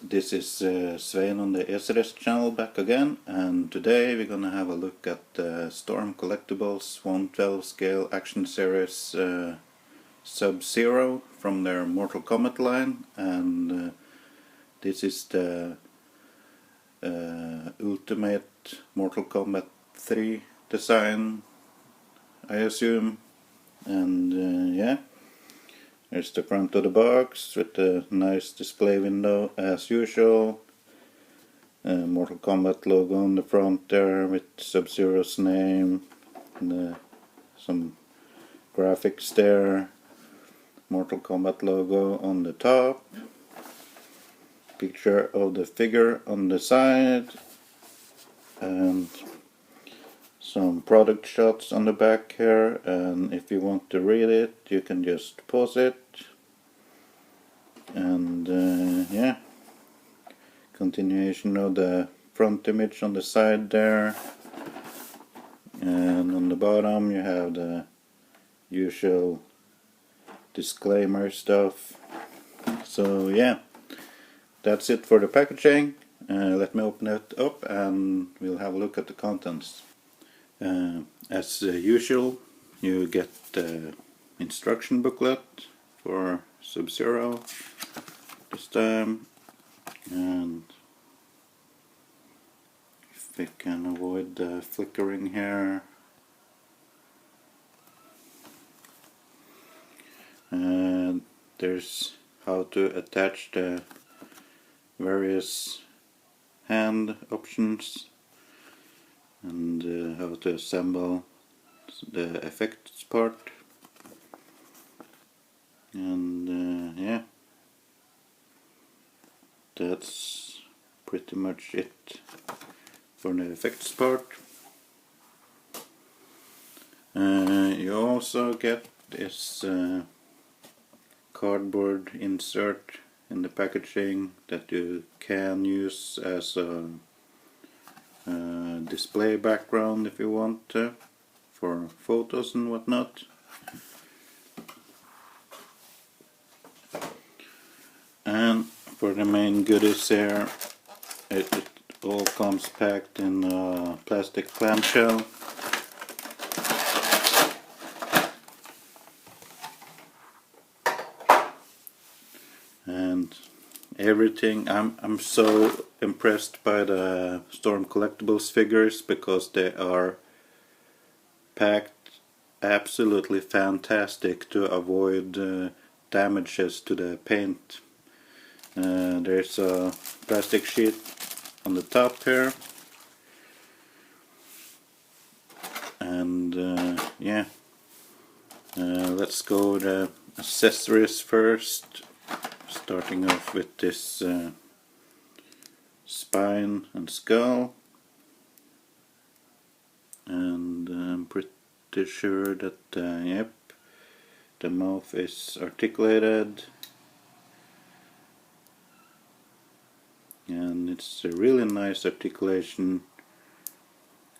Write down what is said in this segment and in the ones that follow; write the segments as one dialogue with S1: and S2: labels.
S1: This is Svein on the SRS channel back again, and today we're gonna have a look at Storm Collectibles 1/12 scale action series Sub-Zero from their Mortal Kombat line, and this is the ultimate Mortal Kombat 3 design, I assume. And yeah, there's the front of the box with a nice display window as usual. Mortal Kombat logo on the front there with Sub-Zero's name, and some graphics there. Mortal Kombat logo on the top. Picture of the figure on the side, and some product shots on the back here, and if you want to read it you can just pause it. And yeah, continuation of the front image on the side there, and on the bottom you have the usual disclaimer stuff. So yeah, that's it for the packaging. Let me open it up and we'll have a look at the contents. As usual, you get the instruction booklet for Sub-Zero this time, and if we can avoid the flickering here, and there's how to attach the various hand options, and how to assemble the effects part. And yeah, that's pretty much it for the effects part. You also get this cardboard insert in the packaging that you can use as a display background if you want to, for photos and whatnot. And for the main goodies here, it all comes packed in a plastic clamshell. And everything, I'm so impressed by the Storm Collectibles figures because they are packed absolutely fantastic to avoid damages to the paint. There's a plastic sheet on the top here, and yeah, let's go with the accessories first, starting off with this spine and skull. And I'm pretty sure that yep, the mouth is articulated, and it's a really nice articulation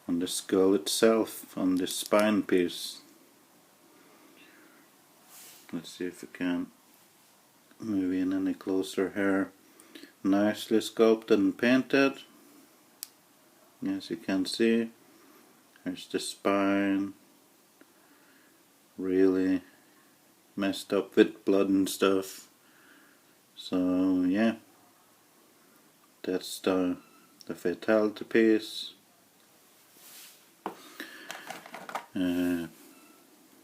S1: on the skull itself, on this spine piece. Let's see if we can move in any closer here. Nicely sculpted and painted, as you can see. There's the spine, really messed up with blood and stuff. So yeah, that's the fatality piece.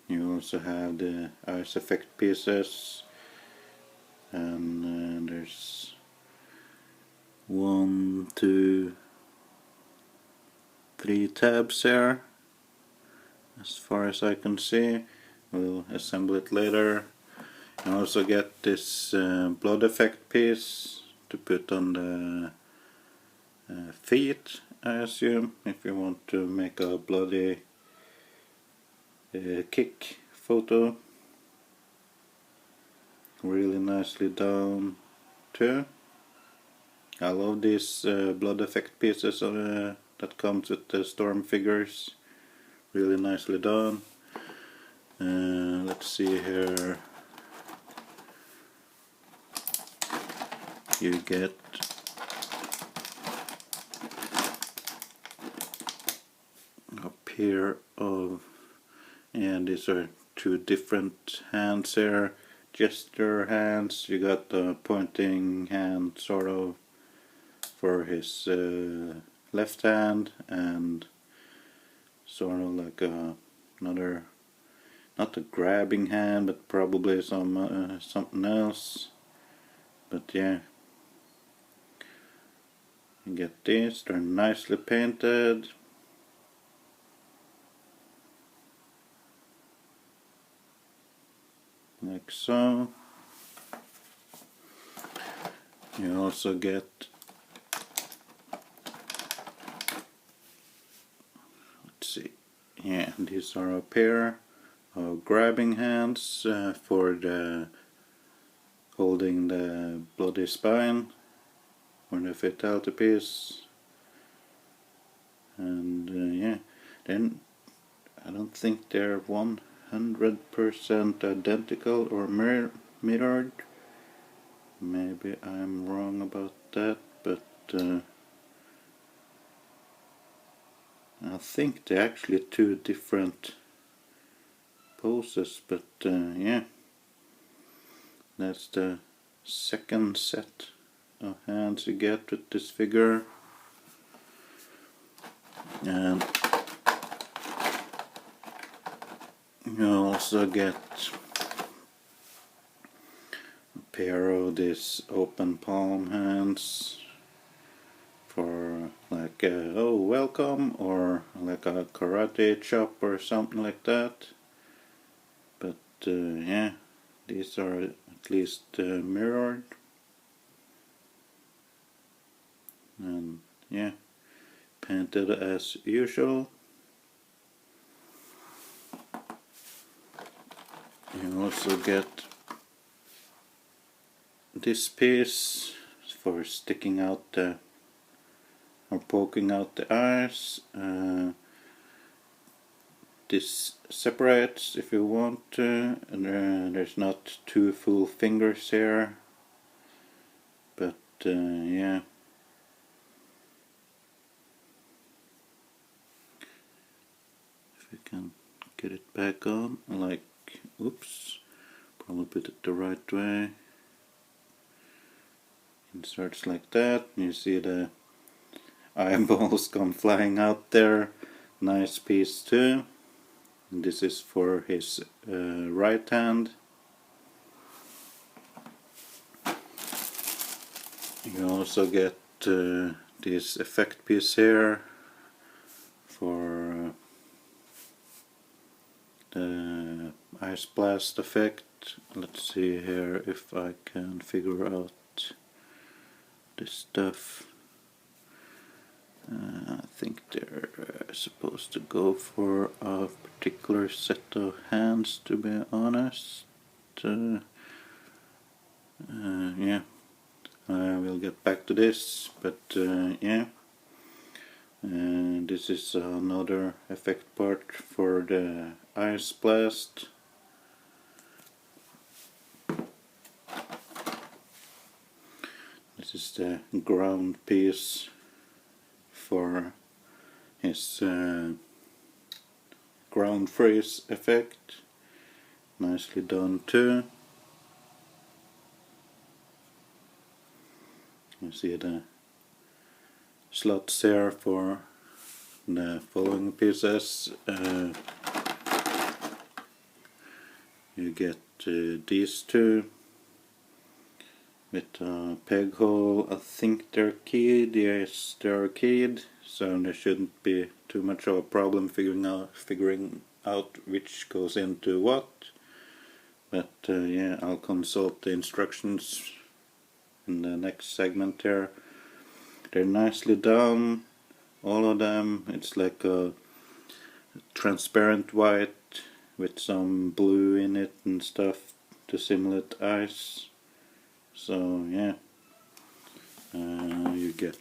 S1: You also have the eyes effect pieces, and there's 1, 2, 3 tabs there, as far as I can see. We'll assemble it later. You also get this blood effect piece to put on the feet, I assume, if you want to make a bloody kick photo. Really nicely done too. I love these blood effect pieces that comes with the Storm figures. Really nicely done. Let's see here. You get pair of, and these are two different hands here, gesture hands. You got the pointing hand sort of for his left hand, and sort of like another, not a grabbing hand, but probably something else. But yeah, you get these, they're nicely painted. Like so. You also get, let's see, yeah, these are a pair of grabbing hands for the holding the bloody spine or the fatality piece. And yeah, then I don't think they're 100% identical or mirrored. Maybe I'm wrong about that, but I think they're actually two different poses, but yeah, that's the second set of hands you get with this figure. And you also get a pair of these open palm hands for like oh welcome, or like a karate chop or something like that. But yeah, these are at least mirrored, and yeah, painted as usual. You also get this piece for sticking out the, or poking out the eyes. This separates if you want to, and there's not two full fingers here, but yeah. If we can get it back on, like, oops, probably put it the right way. Inserts like that, you see the eyeballs come flying out there. Nice piece too. And this is for his right hand. You also get this effect piece here for the ice blast effect. Let's see here if I can figure out this stuff. I think they're supposed to go for a particular set of hands, to be honest. Yeah, I will get back to this, but yeah. This is another effect part for the ice blast. This is the ground piece for his ground freeze effect. Nicely done too. You see the slots here for the following pieces. You get these two with a peg hole. I think they're keyed. Yes, they're keyed, so there shouldn't be too much of a problem figuring out which goes into what. But yeah, I'll consult the instructions in the next segment here. They're nicely done, all of them. It's like a transparent white with some blue in it and stuff to simulate ice. So yeah, you get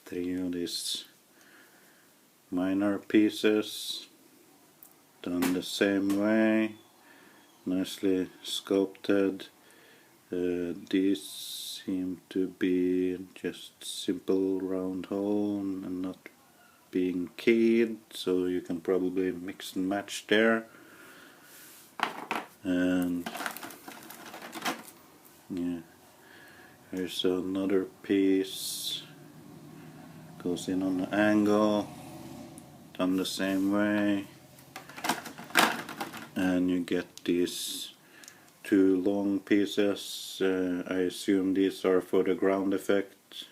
S1: three of these minor pieces done the same way, nicely sculpted. These seem to be just simple round hole and not being keyed, so you can probably mix and match there. And yeah, here's another piece, goes in on the angle, done the same way, and you get these two long pieces. I assume these are for the ground effect.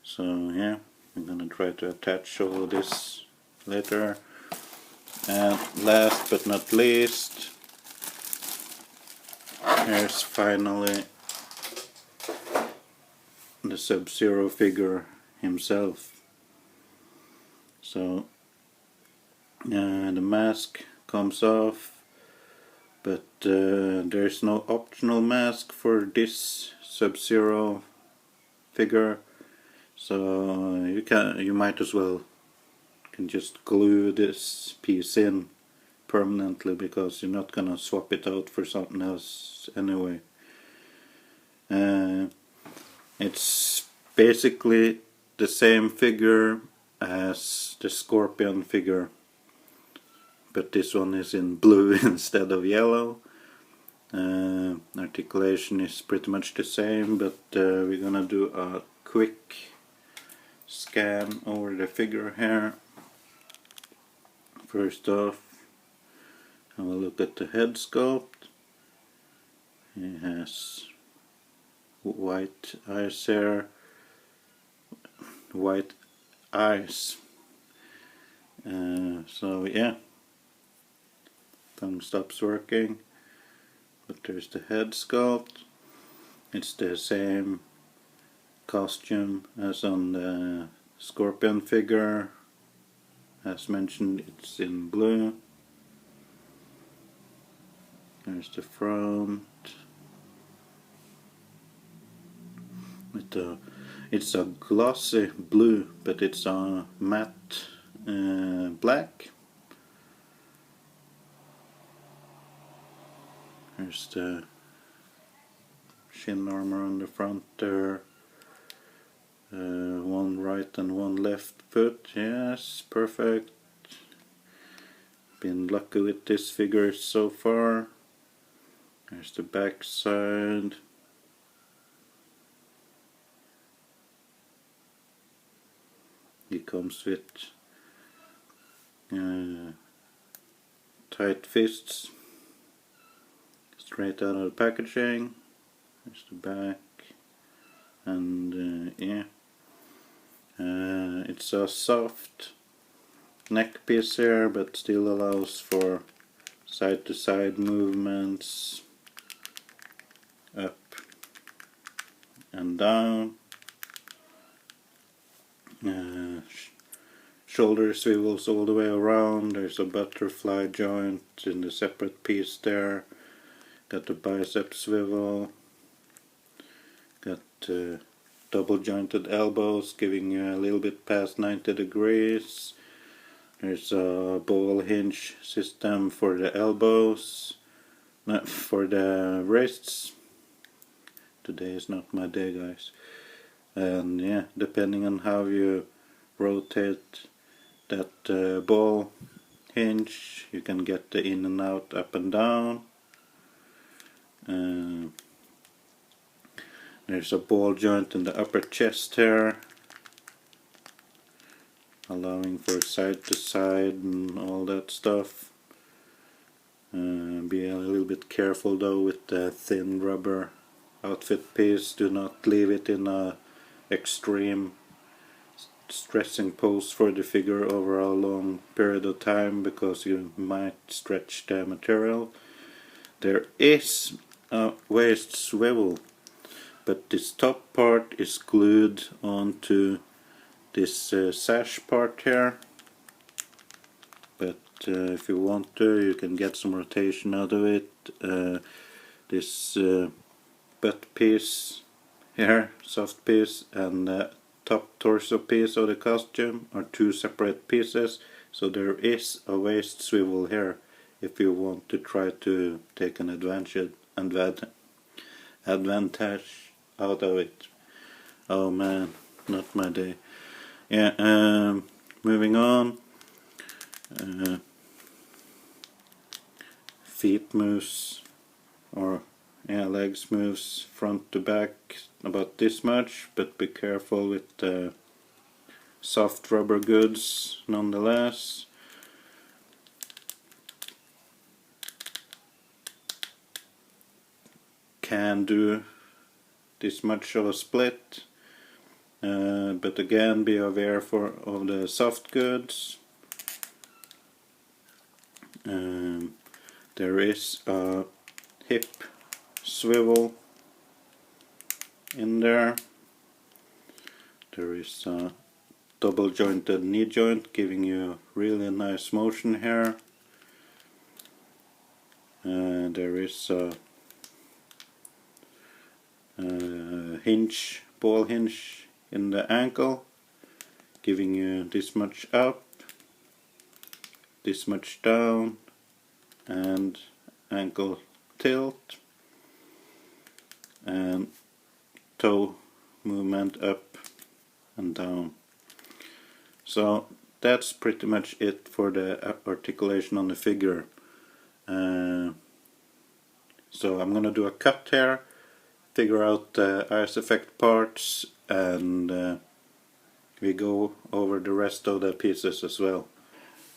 S1: So yeah, I'm gonna try to attach all of this later. And last but not least, here's finally the Sub-Zero figure himself. So the mask comes off, but there's no optional mask for this Sub-Zero figure, so you might as well can just glue this piece in permanently, because you're not gonna swap it out for something else anyway. It's basically the same figure as the Scorpion figure, but this one is in blue instead of yellow. Articulation is pretty much the same, but we're gonna do a quick scan over the figure here. First off, have a look at the head sculpt. He has white eyes here, white eyes. So yeah, tongue stops working, but there's the head sculpt. It's the same costume as on the Scorpion figure. As mentioned, it's in blue. There's the front. It's a glossy blue, but it's a matte black. There's the shin armor on the front there. One right and one left foot. Yes, perfect. Been lucky with this figure so far. There's the back side. He comes with tight fists straight out of the packaging. There's the back, and yeah, it's a soft neck piece here, but still allows for side to side movements, up and down. Shoulder swivels all the way around. There's a butterfly joint in the separate piece there. Got the bicep swivel. Got double jointed elbows, giving you a little bit past 90 degrees. There's a ball hinge system for the elbows, not for the wrists. Today is not my day, guys. And yeah, depending on how you rotate that ball hinge, you can get the in and out, up and down. There's a ball joint in the upper chest here, allowing for side to side and all that stuff. Be a little bit careful though with the thin rubber outfit piece. Do not leave it in a extreme stressing pose for the figure over a long period of time, because you might stretch the material. There is a waist swivel, but this top part is glued onto this sash part here. But if you want to, you can get some rotation out of it. This butt piece here, soft piece, and the top torso piece of the costume are two separate pieces, so there is a waist swivel here if you want to try to take an advantage out of it. Oh man, not my day. Yeah, moving on. Feet moves, or yeah, legs moves front to back about this much, but be careful with the soft rubber goods nonetheless. Can do this much of a split, but again be aware of the soft goods. There is a hip swivel in there. There is a double jointed knee joint giving you really nice motion here. There is a hinge, ball hinge in the ankle, giving you this much up, this much down, and ankle tilt, and toe movement up and down. So that's pretty much it for the articulation on the figure. So I'm gonna do a cut here, figure out the ice effect parts, and we go over the rest of the pieces as well.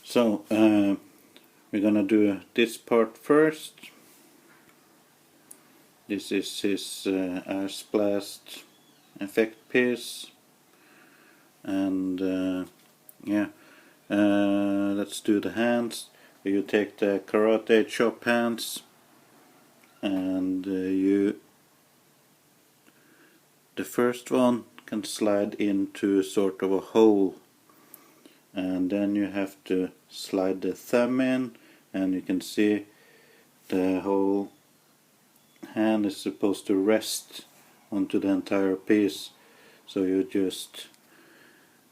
S1: So we're gonna do this part first. This is his ice blast effect piece, and yeah, let's do the hands. You take the karate chop hands, and the first one can slide into sort of a hole, and then you have to slide the thumb in, and you can see the whole hand is supposed to rest onto the entire piece. So you just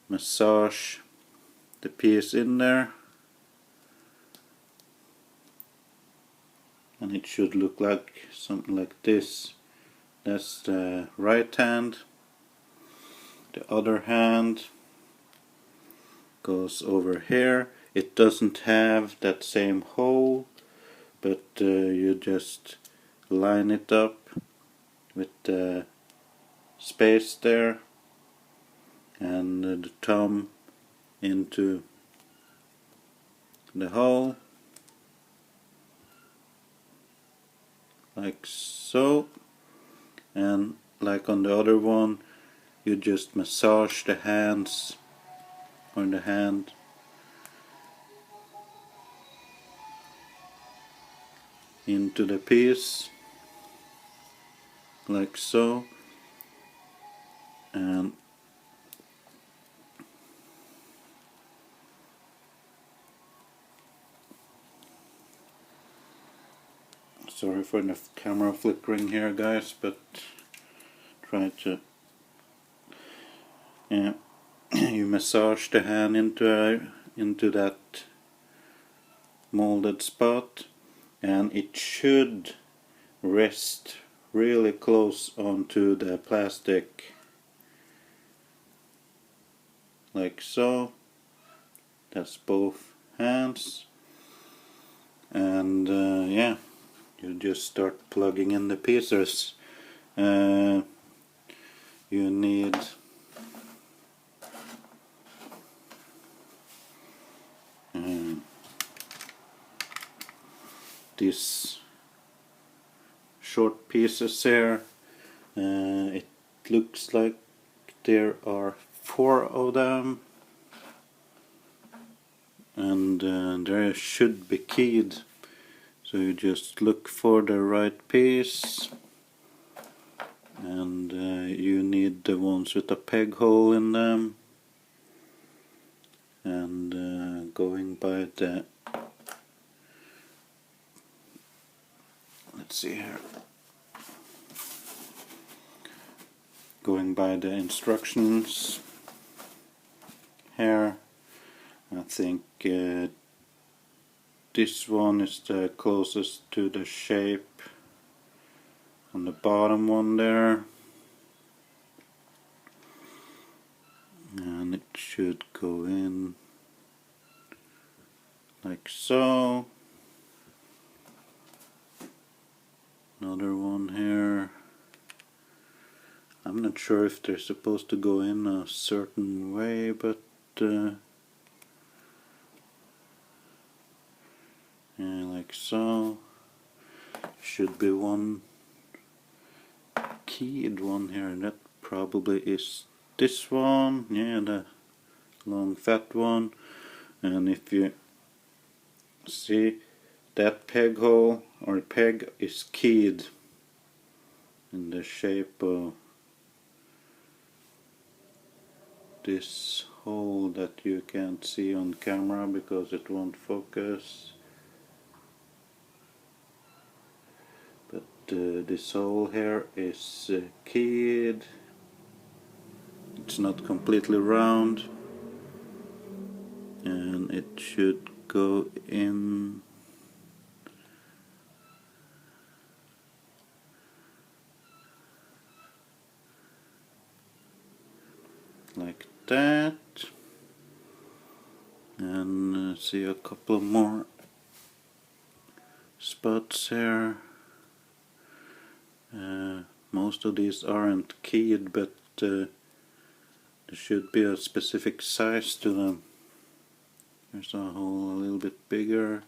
S1: massage the piece in there, and it should look like something like this. That's the right hand. The other hand goes over here. It doesn't have that same hole, but you just line it up with the space there, and the thumb into the hole, like so. And like on the other one, you just massage the hands, or the hand, into the piece, like so. And sorry for the camera flickering here, guys, but try to, yeah, you massage the hand into that molded spot, and it should rest really close onto the plastic, like so. That's both hands, and yeah, you just start plugging in the pieces. You need these short pieces here. It looks like there are 4 of them, and there should be keyed. So you just look for the right piece, and you need the ones with a peg hole in them, and going by the, let's see here, going by the instructions here, I think this one is the closest to the shape on the bottom one there. should go in like so. Another one here. I'm not sure if they're supposed to go in a certain way, but yeah, like so. Should be one keyed one here, and that probably is this one. Yeah, the long fat one. And if you see, that peg hole or peg is keyed in the shape of this hole that you can't see on camera because it won't focus. But this hole here is keyed. It's not completely round, and it should go in like that. And see a couple more spots here. Most of these aren't keyed, but there should be a specific size to them. There's a hole a little bit bigger,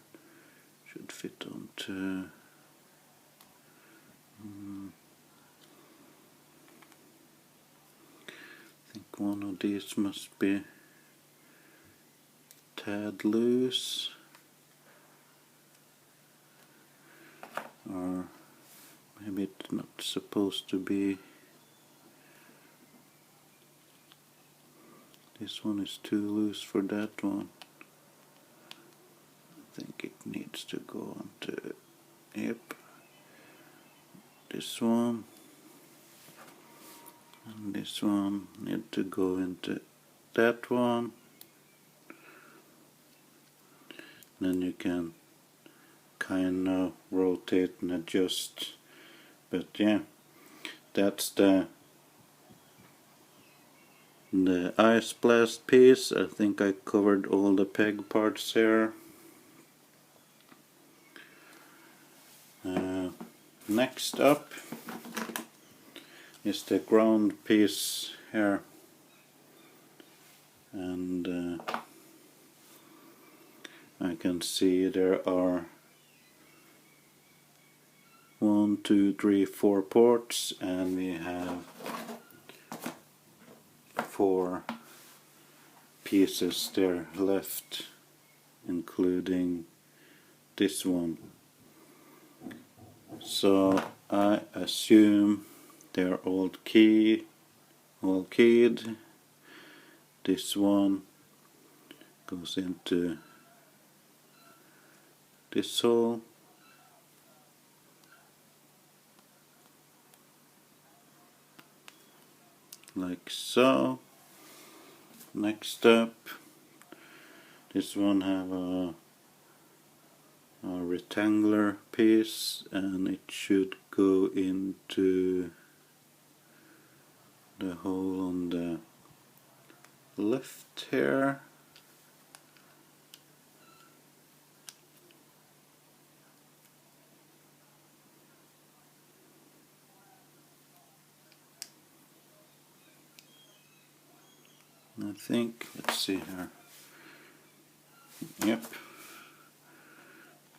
S1: should fit onto I think one of these must be tad loose, or maybe it's not supposed to be. This one is too loose for that one. I think it needs to go onto, yep, this one, and this one need to go into that one. Then you can kind of rotate and adjust. But yeah, that's the ice blast piece. I think I covered all the peg parts here. Next up is the ground piece here, and I can see there are 1, 2, 3, 4 ports, and we have 4 pieces there left, including this one. So I assume they're all keyed. This one goes into this hole. Like so. Next up, this one have a rectangular piece, and it should go into the hole on the left here. I think, let's see here. Yep.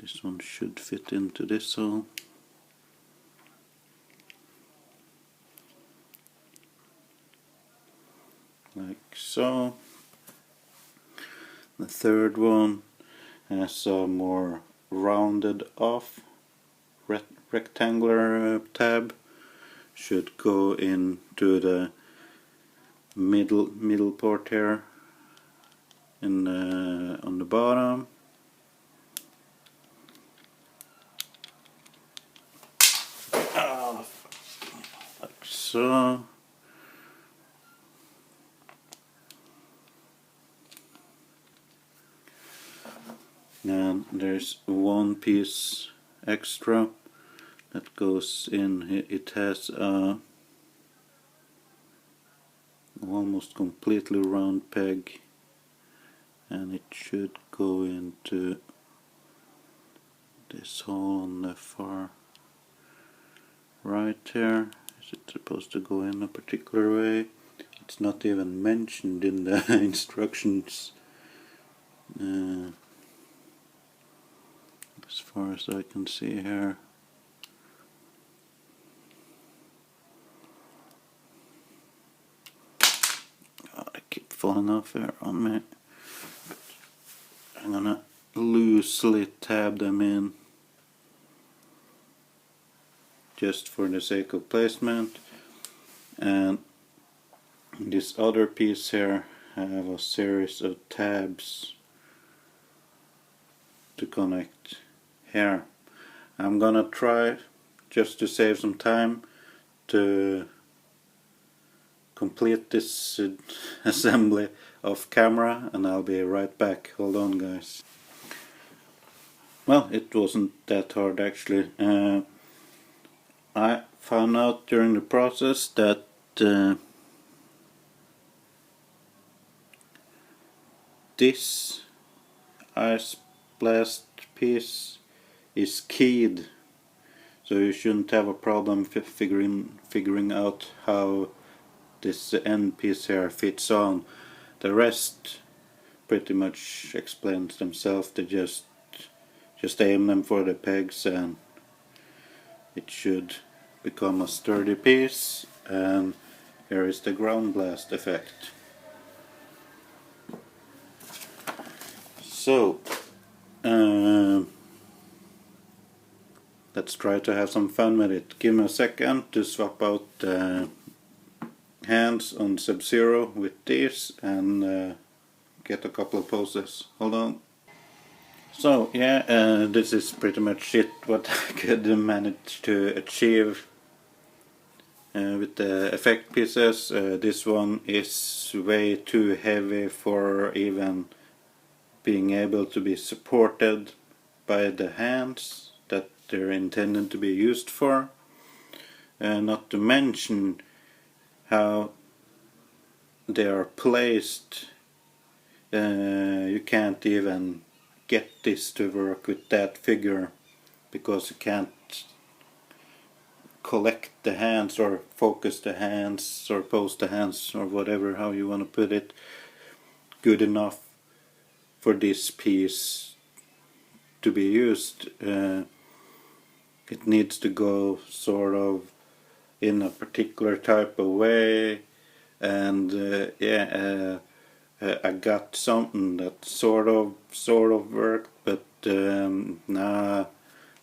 S1: This one should fit into this hole. Like so. The third one has a more rounded off rectangular tab. Should go into the middle port here in on the bottom. Like so. And there's one piece extra that goes in. It has a almost completely round peg, and it should go into this hole on the far right here. Is it supposed to go in a particular way? It's not even mentioned in the instructions, as far as I can see here. Oh, they keep falling off here on me. I'm gonna loosely tab them in just for the sake of placement. And this other piece here, I have a series of tabs to connect here. I'm gonna try, just to save some time, to complete this assembly off camera, and I'll be right back. Hold on, guys. Well, it wasn't that hard actually. I found out during the process that this ice blast piece is keyed, so you shouldn't have a problem figuring out how this end piece here fits on. The rest pretty much explains themselves. They just aim them for the pegs and it should become a sturdy piece. And here is the ground blast effect. So let's try to have some fun with it. Give me a second to swap out the hands on Sub-Zero with these and get a couple of poses. Hold on. So yeah, this is pretty much it what I could manage to achieve with the effect pieces. This one is way too heavy for even being able to be supported by the hands that they're intended to be used for. Not to mention how they are placed. You can't even get this to work with that figure because you can't collect the hands or focus the hands or pose the hands or whatever, how you want to put it, good enough for this piece to be used. It needs to go sort of in a particular type of way, and I got something that sort of worked, but nah,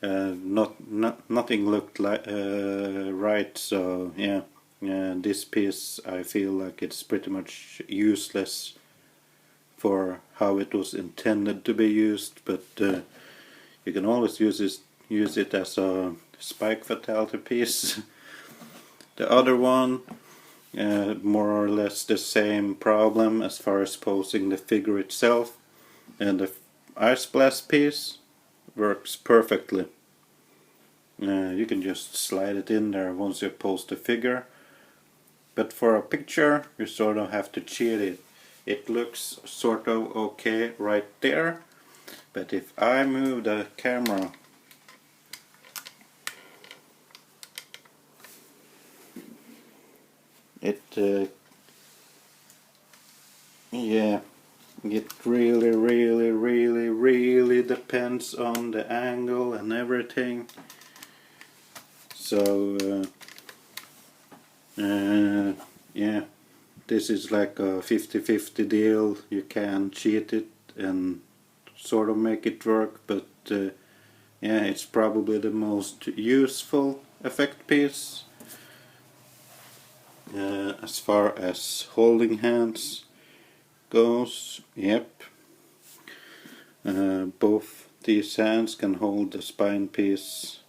S1: nothing looked like right. So yeah, this piece I feel like it's pretty much useless for how it was intended to be used. But you can always use it as a spike fatality piece. The other one, more or less the same problem as far as posing the figure itself, and the ice blast piece works perfectly. You can just slide it in there once you pose the figure, but for a picture you sort of have to cheat it. It looks sort of okay right there, but if I move the camera it really depends on the angle and everything. So yeah, this is like a 50-50 deal. You can cheat it and sort of make it work, but yeah, it's probably the most useful effect piece as far as holding hands goes. Yep, both these hands can hold the spine piece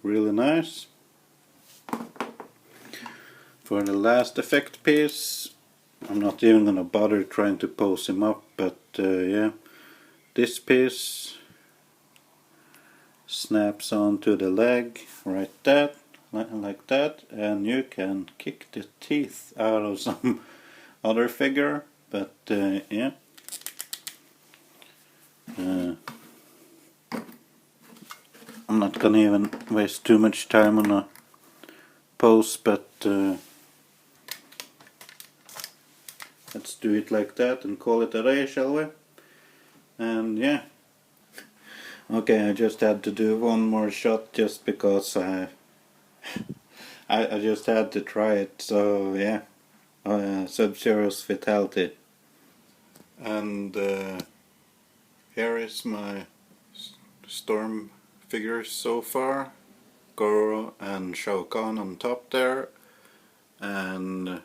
S1: really nice. For the last effect piece, I'm not even gonna bother trying to pose him up, but yeah, this piece snaps onto the leg, right that, like that, and you can kick the teeth out of some other figure, but yeah. I'm not gonna even waste too much time on a pose, but let's do it like that and call it a day, shall we? And yeah. Okay, I just had to do one more shot just because I just had to try it, so yeah. Sub-Zero's Fatality. And here is my Storm figures so far. Goro and Shao Kahn on top there, and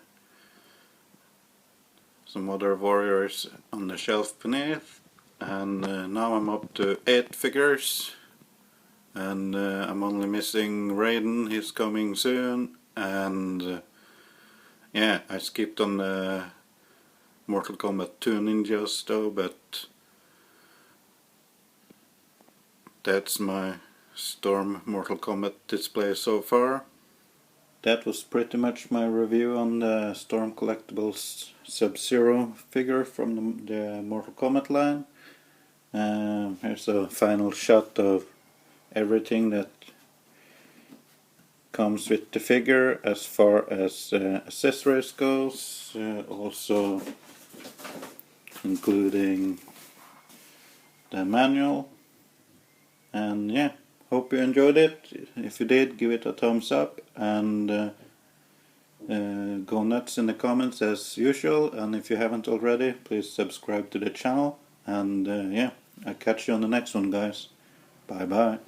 S1: some other warriors on the shelf beneath. And now I'm up to 8 figures, and I'm only missing Raiden, he's coming soon, and yeah, I skipped on the Mortal Kombat 2 ninjas though, but that's my Storm Mortal Kombat display so far. That was pretty much my review on the Storm Collectibles Sub-Zero figure from the Mortal Kombat line. Here's a final shot of everything that comes with the figure as far as accessories goes, also including the manual. And yeah, hope you enjoyed it. If you did, give it a thumbs up, and go nuts in the comments as usual. And if you haven't already, please subscribe to the channel. And yeah, I'll catch you on the next one, guys. Bye bye.